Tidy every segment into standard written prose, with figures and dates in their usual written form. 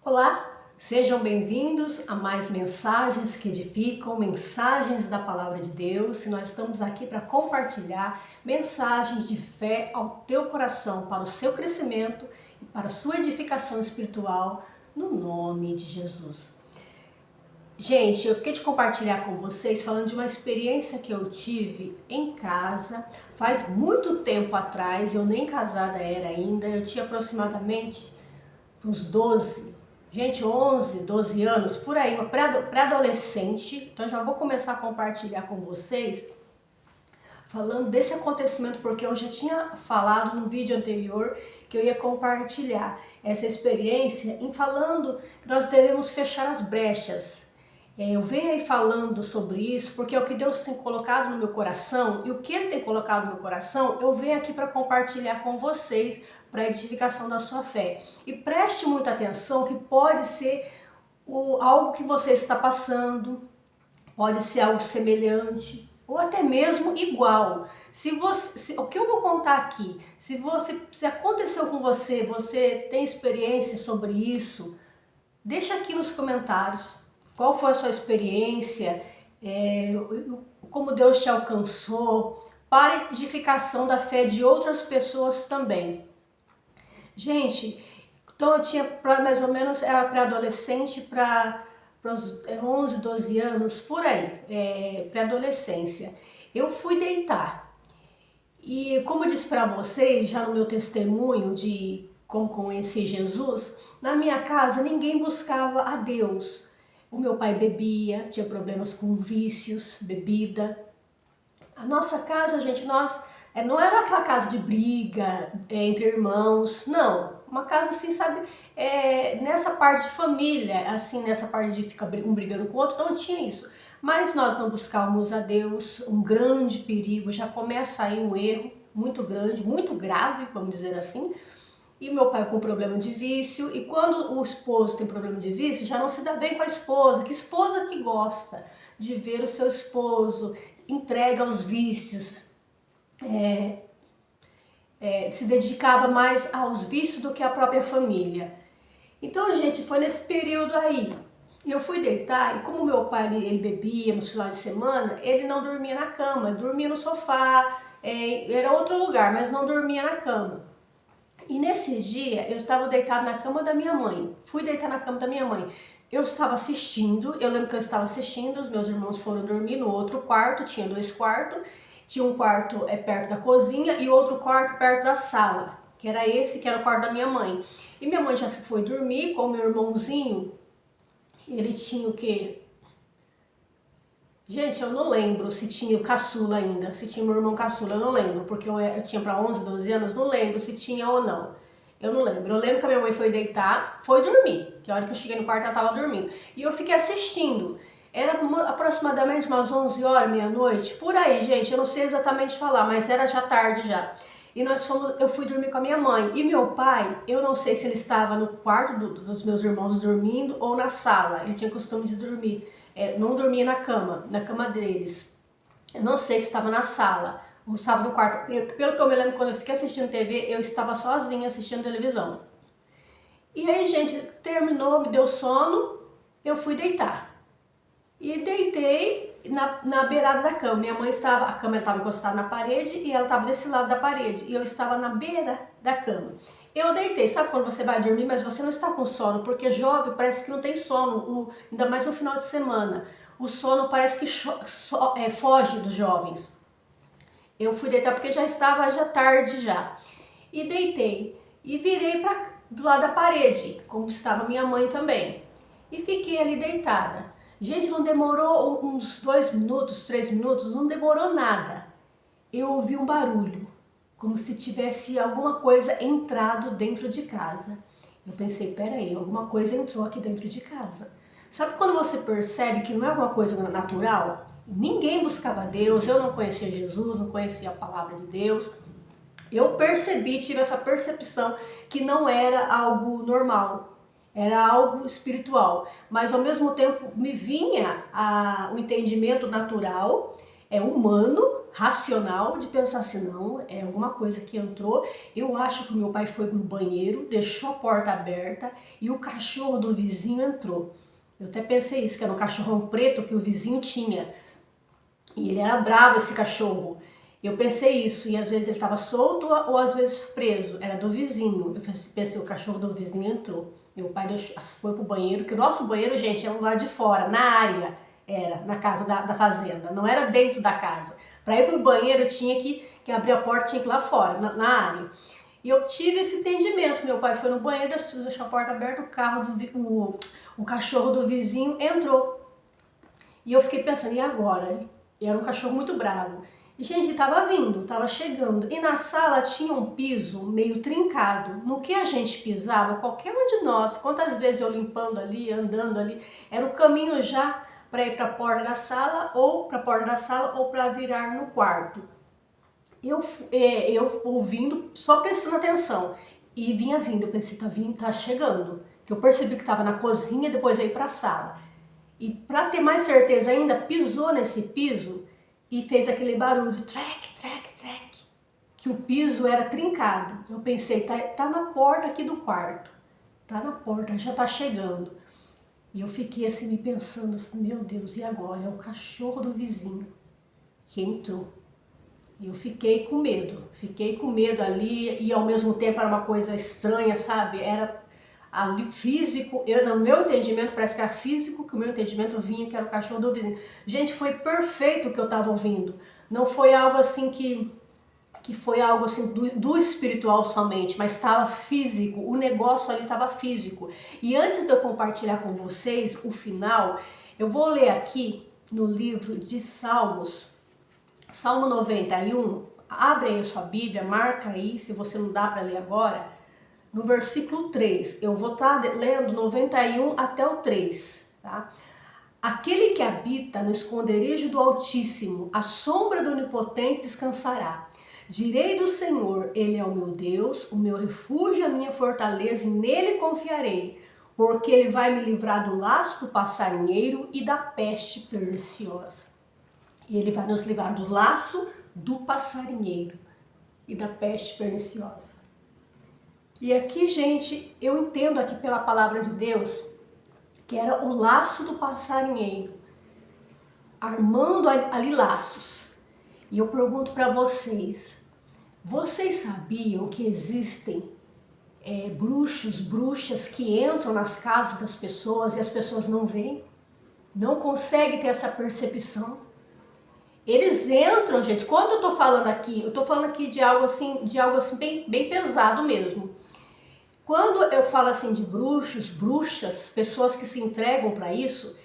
Olá, sejam bem-vindos a mais mensagens que edificam, mensagens da Palavra de Deus. E nós estamos aqui para compartilhar mensagens de fé ao teu coração, para o seu crescimento e para a sua edificação espiritual, no nome de Jesus. Gente, eu fiquei de compartilhar com vocês falando de uma experiência que eu tive em casa faz muito tempo atrás. Eu nem casada era ainda, eu tinha aproximadamente uns 11, 12 anos, por aí, uma pré-adolescente. Então já vou começar a compartilhar com vocês, falando desse acontecimento, porque eu já tinha falado no vídeo anterior que eu ia compartilhar essa experiência em falando que nós devemos fechar as brechas. Eu venho aí falando sobre isso porque é o que Deus tem colocado no meu coração, e o que Ele tem colocado no meu coração, eu venho aqui para compartilhar com vocês, para a edificação da sua fé. E preste muita atenção, que pode ser algo que você está passando, pode ser algo semelhante, ou até mesmo igual. O que eu vou contar aqui, se aconteceu com você, você tem experiência sobre isso, deixa aqui nos comentários. Qual foi a sua experiência, como Deus te alcançou, para edificação da fé de outras pessoas também. Gente, então eu tinha mais ou menos, era pré-adolescente para os 11, 12 anos, por aí, pré-adolescência. Eu fui deitar. E como eu disse para vocês, já no meu testemunho de como conheci Jesus, na minha casa ninguém buscava a Deus. O meu pai bebia, tinha problemas com vícios, bebida. A nossa casa, gente, não era aquela casa de briga entre irmãos, não. Uma casa assim, sabe, nessa parte de família, assim, nessa parte de ficar um brigando com o outro, não tinha isso. Mas nós não buscávamos a Deus, um grande perigo, já começa aí um erro muito grande, muito grave, vamos dizer assim. E meu pai com problema de vício, e quando o esposo tem problema de vício, já não se dá bem com a esposa. Que esposa que gosta de ver o seu esposo entregue aos vícios, se dedicava mais aos vícios do que à própria família. Então, gente, foi nesse período aí. Eu fui deitar, e como meu pai ele bebia no final de semana, ele não dormia na cama, ele dormia no sofá, era outro lugar, mas não dormia na cama. E nesse dia eu estava deitada na cama da minha mãe. Fui deitar na cama da minha mãe. Eu estava assistindo, eu lembro que eu estava assistindo, os meus irmãos foram dormir no outro quarto, tinha 2 quartos. Tinha um quarto perto da cozinha e outro quarto perto da sala, que era esse, que era o quarto da minha mãe. E minha mãe já foi dormir com o meu irmãozinho. Ele tinha o quê? Gente, eu não lembro se tinha o caçula ainda, se tinha meu irmão caçula, eu não lembro, porque eu tinha para 11, 12 anos, não lembro se tinha ou não. Eu não lembro. Eu lembro que a minha mãe foi deitar, foi dormir, que a hora que eu cheguei no quarto ela estava dormindo. E eu fiquei assistindo. Era aproximadamente umas 11 horas, meia-noite, por aí, gente, eu não sei exatamente falar, mas era já tarde já. E eu fui dormir com a minha mãe. E meu pai, eu não sei se ele estava no quarto dos meus irmãos dormindo ou na sala. Ele tinha costume de dormir. Não dormia na cama deles. Eu não sei se estava na sala ou estava no quarto. Pelo que eu me lembro, quando eu fiquei assistindo TV, eu estava sozinha assistindo televisão. E aí, gente, terminou, me deu sono, eu fui deitar. E deitei na beirada da cama. Minha mãe estava, a cama estava encostada na parede e ela estava desse lado da parede. E eu estava na beira da cama. Eu deitei, sabe quando você vai dormir, mas você não está com sono, porque jovem parece que não tem sono, ainda mais no final de semana. O sono parece que foge dos jovens. Eu fui deitar porque já estava tarde já. E deitei e virei do lado da parede, como estava minha mãe também. E fiquei ali deitada. Gente, não demorou uns 2 minutos, 3 minutos, não demorou nada. Eu ouvi um barulho, como se tivesse alguma coisa entrado dentro de casa. Eu pensei, peraí, alguma coisa entrou aqui dentro de casa. Sabe quando você percebe que não é uma coisa natural? Ninguém buscava Deus, eu não conhecia Jesus, não conhecia a palavra de Deus. Eu tive essa percepção que não era algo normal. Era algo espiritual, mas ao mesmo tempo me vinha o entendimento natural é humano, racional, de pensar assim, não, é alguma coisa que entrou. Eu acho que o meu pai foi no banheiro, deixou a porta aberta e o cachorro do vizinho entrou. Eu até pensei isso, que era um cachorrão preto que o vizinho tinha. E ele era bravo, esse cachorro. Eu pensei isso, e às vezes ele estava solto ou às vezes preso, era do vizinho. Eu pensei, o cachorro do vizinho entrou. Meu pai foi pro banheiro, que o nosso banheiro, gente, era um lado de fora, na área, era, na casa da fazenda, não era dentro da casa. Para ir pro banheiro eu tinha que abrir a porta, tinha que ir lá fora, na área. E eu tive esse entendimento, meu pai foi no banheiro, deixou a porta aberta, o cachorro do vizinho entrou. E eu fiquei pensando, e agora? E era um cachorro muito bravo. E, gente, estava vindo, estava chegando. E na sala tinha um piso meio trincado. No que a gente pisava, qualquer um de nós, quantas vezes eu limpando ali, andando ali, era o caminho já para ir para a porta da sala, ou para virar no quarto. Eu ouvindo, só prestando atenção. E vinha vindo, eu pensei, tá chegando. Que eu percebi que estava na cozinha, depois veio para a sala. E para ter mais certeza ainda, pisou nesse piso e fez aquele barulho, trec, trec, trec, que o piso era trincado. Eu pensei, tá na porta aqui do quarto, tá na porta, já tá chegando. E eu fiquei assim me pensando, meu Deus, e agora? É o cachorro do vizinho que entrou. E eu fiquei com medo ali, e ao mesmo tempo era uma coisa estranha, sabe? Era ali físico, no meu entendimento parece que era físico, que o meu entendimento vinha que era o cachorro do vizinho. Gente, foi perfeito o que eu estava ouvindo. Não foi algo assim que foi algo assim do espiritual somente, mas estava físico, o negócio ali estava físico. E antes de eu compartilhar com vocês o final, eu vou ler aqui no livro de Salmos, Salmo 91, abre aí a sua Bíblia, marca aí, se você não dá para ler agora, no versículo 3, eu vou estar lendo 91 até o 3, tá? Aquele que habita no esconderijo do Altíssimo, a sombra do Onipotente descansará. Direi do Senhor, Ele é o meu Deus, o meu refúgio, a minha fortaleza, e nele confiarei, porque Ele vai me livrar do laço do passarinheiro e da peste perniciosa. Ele vai nos livrar do laço do passarinheiro e da peste perniciosa. E aqui, gente, eu entendo aqui pela palavra de Deus que era o laço do passarinheiro, armando ali laços. E eu pergunto para vocês sabiam que existem bruxos, bruxas que entram nas casas das pessoas e as pessoas não veem? Não conseguem ter essa percepção? Eles entram, gente, quando eu tô falando aqui de algo assim bem pesado mesmo. Quando eu falo assim de bruxos, bruxas, pessoas que se entregam para isso,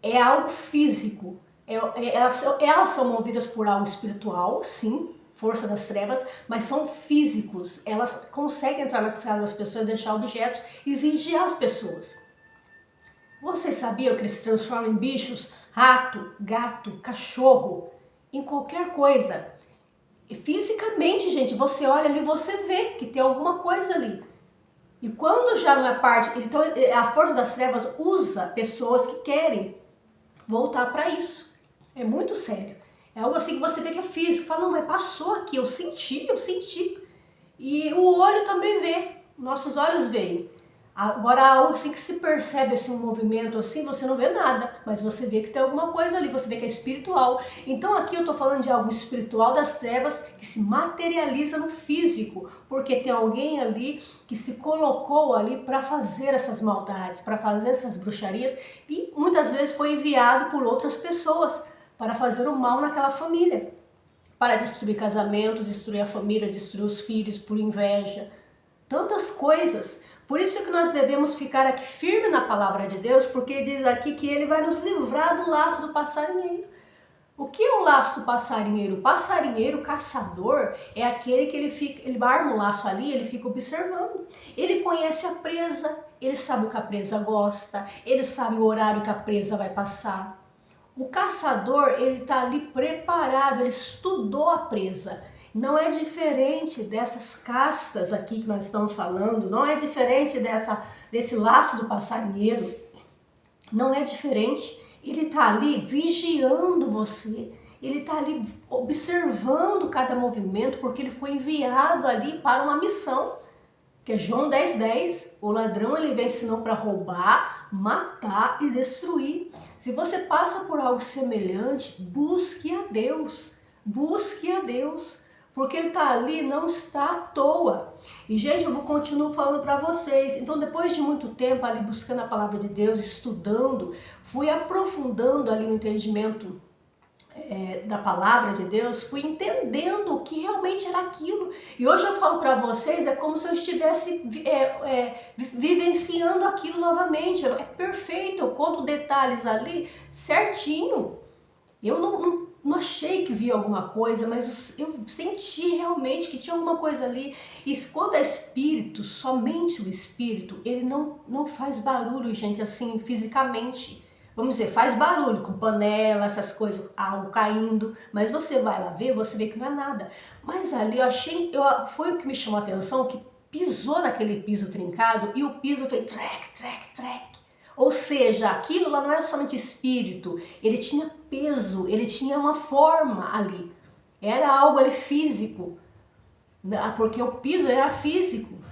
é algo físico. Elas são movidas por algo espiritual, sim, força das trevas, mas são físicos. Elas conseguem entrar nas casas das pessoas, deixar objetos e vigiar as pessoas. Vocês sabiam que eles se transformam em bichos? Rato, gato, cachorro, em qualquer coisa. E fisicamente, gente, você olha ali, você vê que tem alguma coisa ali. E quando já não é parte, então a força das trevas usa pessoas que querem voltar para isso. É muito sério. É algo assim que você vê que é físico. Fala, não, mas passou aqui, eu senti. E o olho também vê, nossos olhos veem. Agora, algo assim que se percebe assim, um movimento assim, você não vê nada, mas você vê que tem alguma coisa ali, você vê que é espiritual. Então aqui eu tô falando de algo espiritual das trevas que se materializa no físico, porque tem alguém ali que se colocou ali para fazer essas maldades, para fazer essas bruxarias e muitas vezes foi enviado por outras pessoas para fazer o mal naquela família, para destruir casamento, destruir a família, destruir os filhos por inveja, tantas coisas. Por isso que nós devemos ficar aqui firme na palavra de Deus, porque diz aqui que Ele vai nos livrar do laço do passarinheiro. O que é o laço do passarinheiro? O passarinheiro, o caçador, é aquele que ele arma o laço ali, ele fica observando. Ele conhece a presa, ele sabe o que a presa gosta, ele sabe o horário que a presa vai passar. O caçador, ele está ali preparado, ele estudou a presa. Não é diferente dessas castas aqui que nós estamos falando, não é diferente desse laço do passarinheiro, não é diferente. Ele está ali vigiando você. ele está ali observando cada movimento, porque ele foi enviado ali para uma missão, que é João 10:10, o ladrão ele vem senão para roubar, matar e destruir. Se você passa por algo semelhante, busque a Deus, porque ele está ali, não está à toa. E gente, eu vou continuar falando para vocês. Então, depois de muito tempo ali buscando a palavra de Deus, estudando, fui aprofundando ali no entendimento da palavra de Deus, fui entendendo o que realmente era aquilo. E hoje eu falo para vocês, é como se eu estivesse vivenciando aquilo novamente. É perfeito, eu conto detalhes ali certinho. Eu não achei que vi alguma coisa, mas eu senti realmente que tinha alguma coisa ali. E quando é espírito, somente o espírito, ele não faz barulho, gente, assim, fisicamente. Vamos dizer, faz barulho com panela, essas coisas, algo caindo, mas você vai lá ver, você vê que não é nada. Mas ali foi o que me chamou a atenção, que pisou naquele piso trincado e o piso fez trec, trec, trec. Ou seja, aquilo lá não era somente espírito, ele tinha peso, ele tinha uma forma ali. Era algo ali físico, porque o piso era físico.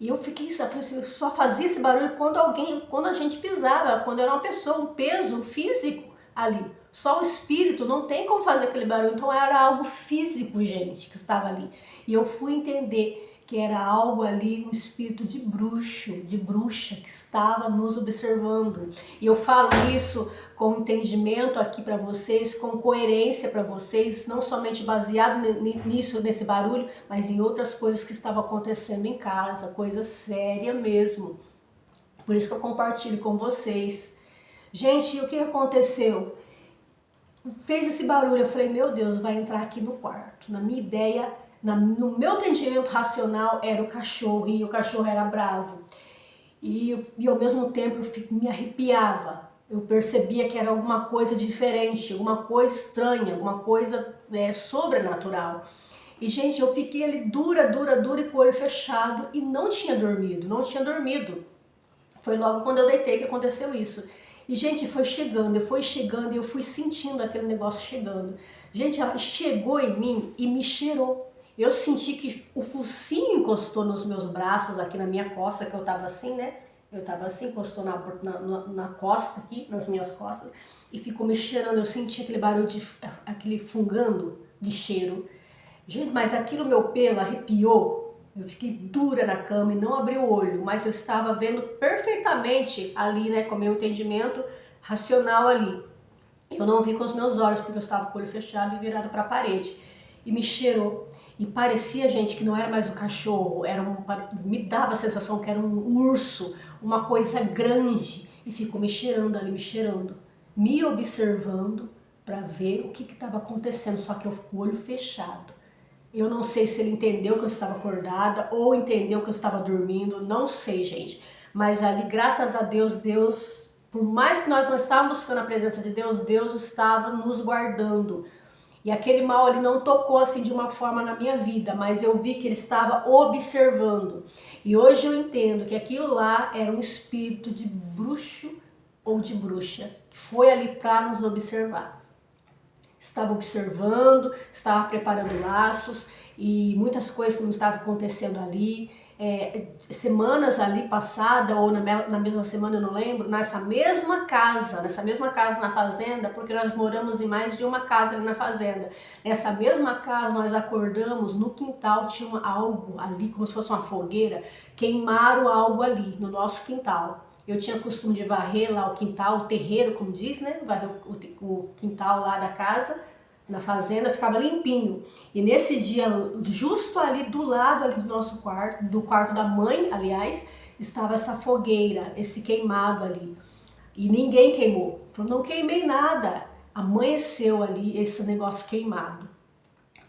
E eu fiquei, só fazia esse barulho quando a gente pisava, quando era uma pessoa, um peso físico ali. Só o espírito não tem como fazer aquele barulho, então era algo físico, gente, que estava ali. E eu fui entender que era algo ali, um espírito de bruxa que estava nos observando. E eu falo isso com entendimento aqui para vocês, com coerência para vocês, não somente baseado nesse barulho, mas em outras coisas que estavam acontecendo em casa, coisa séria mesmo. Por isso que eu compartilho com vocês. Gente, o que aconteceu? Fez esse barulho, eu falei, meu Deus, vai entrar aqui no quarto. Na minha ideia, no meu entendimento racional, era o cachorro, e o cachorro era bravo. E ao mesmo tempo eu me arrepiava. Eu percebia que era alguma coisa diferente, alguma coisa estranha, alguma coisa sobrenatural. E, gente, eu fiquei ali dura e com o olho fechado e não tinha dormido. Foi logo quando eu deitei que aconteceu isso. E, gente, foi chegando e eu fui sentindo aquele negócio chegando. Gente, ela chegou em mim e me cheirou. Eu senti que o focinho encostou nos meus braços, aqui na minha costa, que eu tava assim, né? Eu tava assim, encostou na costa aqui, nas minhas costas, e ficou me cheirando. Eu senti aquele barulho, aquele fungando de cheiro. Gente, mas aquilo, meu pelo arrepiou. Eu fiquei dura na cama e não abri o olho, mas eu estava vendo perfeitamente ali, né, com o meu entendimento racional ali. Eu não vi com os meus olhos, porque eu estava com o olho fechado e virado para a parede. E me cheirou. E parecia, gente, que não era mais um cachorro, me dava a sensação que era um urso, uma coisa grande. E ficou me cheirando ali, me observando para ver o que estava acontecendo, só que eu com o olho fechado. Eu não sei se ele entendeu que eu estava acordada ou entendeu que eu estava dormindo, não sei, gente. Mas ali, graças a Deus, por mais que nós não estávamos buscando a presença de Deus, Deus estava nos guardando. E aquele mal ele não tocou assim de uma forma na minha vida, mas eu vi que ele estava observando. E hoje eu entendo que aquilo lá era um espírito de bruxo ou de bruxa, que foi ali para nos observar. Estava observando, estava preparando laços e muitas coisas não estavam acontecendo ali. Semanas ali passada ou na mesma semana, eu não lembro, nessa mesma casa na fazenda, porque nós moramos em mais de uma casa ali na fazenda. Nessa mesma casa nós acordamos, no quintal tinha algo ali, como se fosse uma fogueira, queimaram algo ali no nosso quintal. Eu tinha costume de varrer lá o quintal, o terreiro, como diz, né? Varrer o quintal lá da casa, na fazenda, ficava limpinho. E nesse dia, justo ali do lado ali do nosso quarto, do quarto da mãe, aliás, estava essa fogueira, esse queimado ali. E ninguém queimou. Eu não queimei nada. Amanheceu ali esse negócio queimado.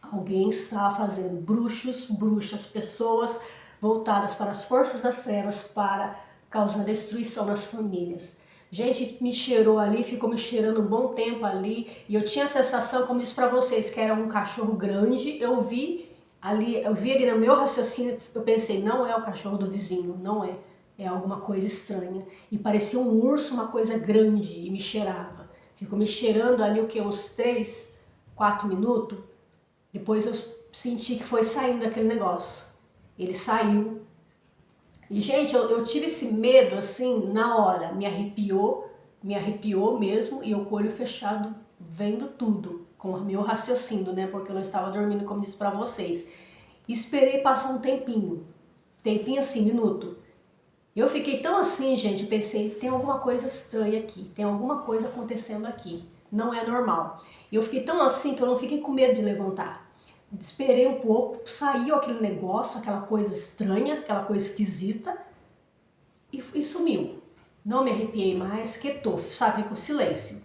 Alguém estava fazendo bruxas, pessoas voltadas para as forças das trevas para causar destruição nas famílias. Gente, me cheirou ali, ficou me cheirando um bom tempo ali, e eu tinha a sensação, como disse para vocês, que era um cachorro grande. Eu vi ali no meu raciocínio, eu pensei, não é o cachorro do vizinho, não é alguma coisa estranha. E parecia um urso, uma coisa grande, e me cheirava. Ficou me cheirando ali o que? Uns 3, 4 minutos. Depois eu senti que foi saindo aquele negócio. Ele saiu. E, gente, eu tive esse medo assim na hora. Me arrepiou mesmo. E eu com o olho fechado, vendo tudo. Com o meu raciocínio, né? Porque eu não estava dormindo, como disse pra vocês. Esperei passar um tempinho. Tempinho assim, minuto. Eu fiquei tão assim, gente, pensei, tem alguma coisa estranha aqui, tem alguma coisa acontecendo aqui, não é normal. E eu fiquei tão assim que eu não fiquei com medo de levantar. Esperei um pouco, saiu aquele negócio, aquela coisa estranha, aquela coisa esquisita e sumiu. Não me arrepiei mais, quietou, sabe, com silêncio.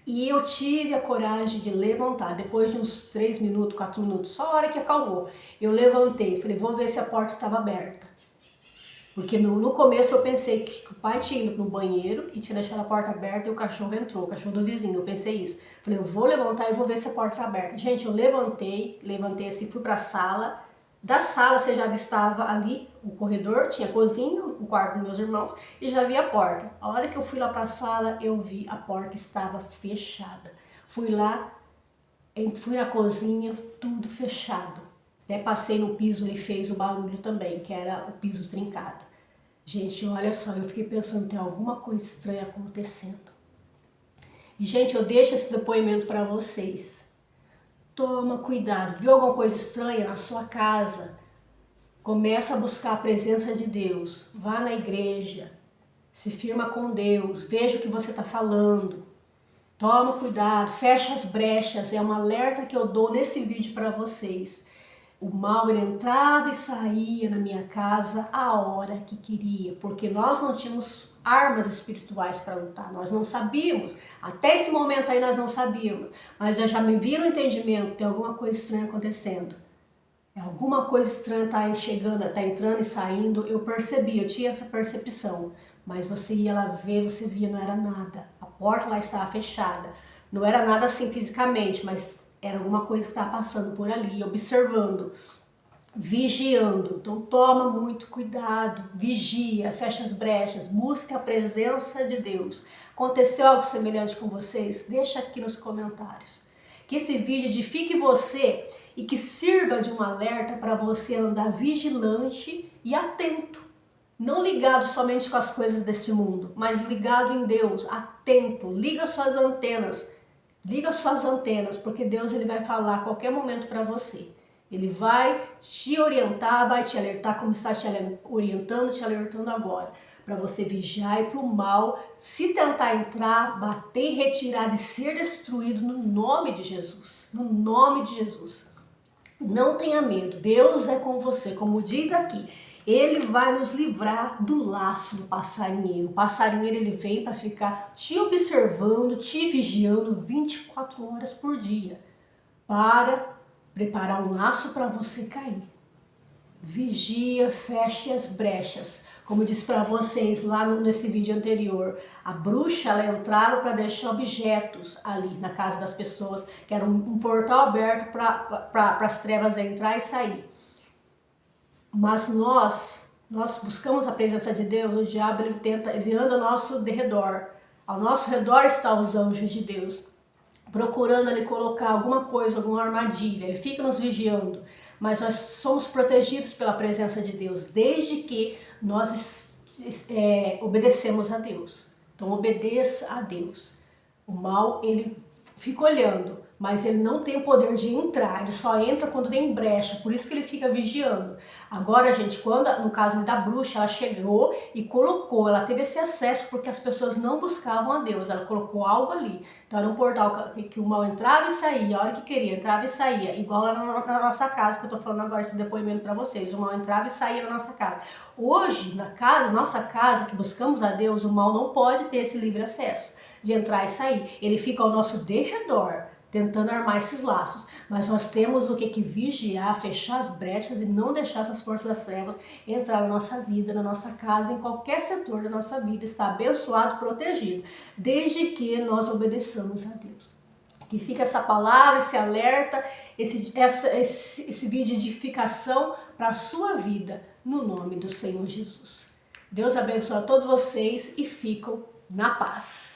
E eu tive a coragem de levantar, depois de uns 3 minutos, 4 minutos, só a hora que acalmou. Eu levantei, falei, vou ver se a porta estava aberta. Porque no começo eu pensei que o pai tinha ido no banheiro e tinha deixado a porta aberta e o cachorro entrou, o cachorro do vizinho, eu pensei isso. Falei, eu vou levantar e vou ver se a porta está aberta. Gente, eu levantei assim, fui para a sala. Da sala você já avistava ali o corredor, tinha a cozinha, o quarto dos meus irmãos e já vi a porta. A hora que eu fui lá para a sala, eu vi a porta estava fechada. Fui lá, fui na cozinha, tudo fechado. Passei no piso, ele fez o barulho também, que era o piso trincado. Gente, olha só, eu fiquei pensando, tem alguma coisa estranha acontecendo. E, gente, eu deixo esse depoimento para vocês. Toma cuidado, viu alguma coisa estranha na sua casa? Começa a buscar a presença de Deus. Vá na igreja, se firma com Deus, veja o que você está falando. Toma cuidado, fecha as brechas, é um alerta que eu dou nesse vídeo para vocês. O mal, ele entrava e saía na minha casa a hora que queria, porque nós não tínhamos armas espirituais para lutar, nós não sabíamos, até esse momento aí nós não sabíamos, mas eu já me vi no entendimento, tem alguma coisa estranha acontecendo, alguma coisa estranha está chegando, está entrando e saindo, eu percebi, eu tinha essa percepção, mas você ia lá ver, você via, não era nada, a porta lá estava fechada, não era nada assim fisicamente, mas era alguma coisa que estava passando por ali, observando, vigiando. Então toma muito cuidado, vigia, fecha as brechas, busca a presença de Deus. Aconteceu algo semelhante com vocês? Deixa aqui nos comentários. Que esse vídeo edifique você e que sirva de um alerta para você andar vigilante e atento. Não ligado somente com as coisas deste mundo, mas ligado em Deus, atento, liga suas antenas. Liga suas antenas, porque Deus ele vai falar a qualquer momento para você. Ele vai te orientar, vai te alertar, como está te orientando, te alertando agora. Para você vigiar e para o mal, se tentar entrar, bater e retirar e ser destruído no nome de Jesus. No nome de Jesus. Não tenha medo, Deus é com você, como diz aqui. Ele vai nos livrar do laço do passarinheiro. O passarinheiro ele vem para ficar te observando, te vigiando 24 horas por dia, para preparar um laço para você cair. Vigia, feche as brechas. Como eu disse para vocês lá nesse vídeo anterior, a bruxa ela entrava para deixar objetos ali na casa das pessoas, que era um portal aberto para as trevas entrar e sair. Mas nós buscamos a presença de Deus, o diabo ele anda ao nosso derredor. Ao nosso redor estão os anjos de Deus, procurando ali colocar alguma coisa, alguma armadilha. Ele fica nos vigiando, mas nós somos protegidos pela presença de Deus, desde que nós obedecemos a Deus. Então obedeça a Deus. O mal, ele fica olhando, mas ele não tem o poder de entrar, ele só entra quando tem brecha, por isso que ele fica vigiando. Agora, gente, quando, no caso da bruxa, ela chegou e colocou, ela teve esse acesso porque as pessoas não buscavam a Deus, ela colocou algo ali. Então era um portal que o mal entrava e saía, a hora que queria, entrava e saía, igual lá na nossa casa, que eu tô falando agora esse depoimento para vocês, o mal entrava e saía na nossa casa. Hoje, nossa casa, que buscamos a Deus, o mal não pode ter esse livre acesso de entrar e sair, ele fica ao nosso derredor, tentando armar esses laços, mas nós temos o que vigiar, fechar as brechas e não deixar essas forças das trevas entrar na nossa vida, na nossa casa, em qualquer setor da nossa vida, está abençoado, protegido, desde que nós obedeçamos a Deus. Que fica essa palavra, esse alerta, esse vídeo de edificação para a sua vida, no nome do Senhor Jesus. Deus abençoe a todos vocês e ficam na paz.